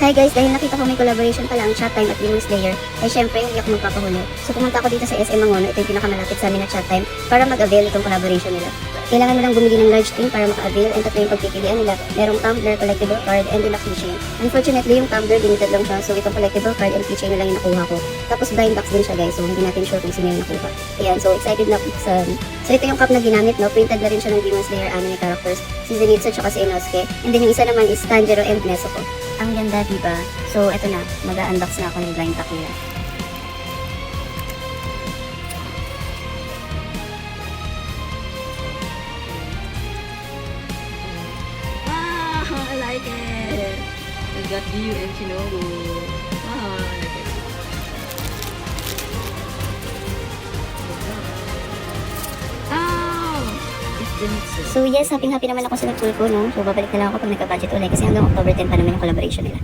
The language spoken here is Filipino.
Hi guys, dahil nakita ko may collaboration pala ang Chat Time at Demon Slayer, ay syempre hindi ako magpapahuli. So pumunta ako dito sa SM Mangono, ito yung pinakamalapit sa amin na Chat Time, para mag-avail itong collaboration nila. Kailangan mo lang bumili ng large stream para maka-avail, and tatlo yung pagpipilian nila. Merong tumbler, collectible card, and deluxe keychain. Unfortunately, yung tumbler limited lang siya, so itong collectible card and keychain na lang yung nakuha ko. Tapos blind box din siya guys, so hindi natin sure kung sino yung nakuha. Ayan, so excited na buksan. So ito yung cup na ginamit, no? Printed na rin siya ng Demon Slayer anime characters, si Zenitsu at si Inosuke. And then yung isa naman is Tanjiro and Nezuko. Ang ganda, diba? So, eto na. Mag-unbox na ako ng blind pack nila. Wow, I like it. We got Ryu and Shinobu. Wow, I like it. Oh, it's Zenitsu. So yes, happy naman ako sa nag-tour ko, no? So babalik na lang ako pag nagka-budget ulit kasi hanggang October 10 pa naman yung collaboration nila.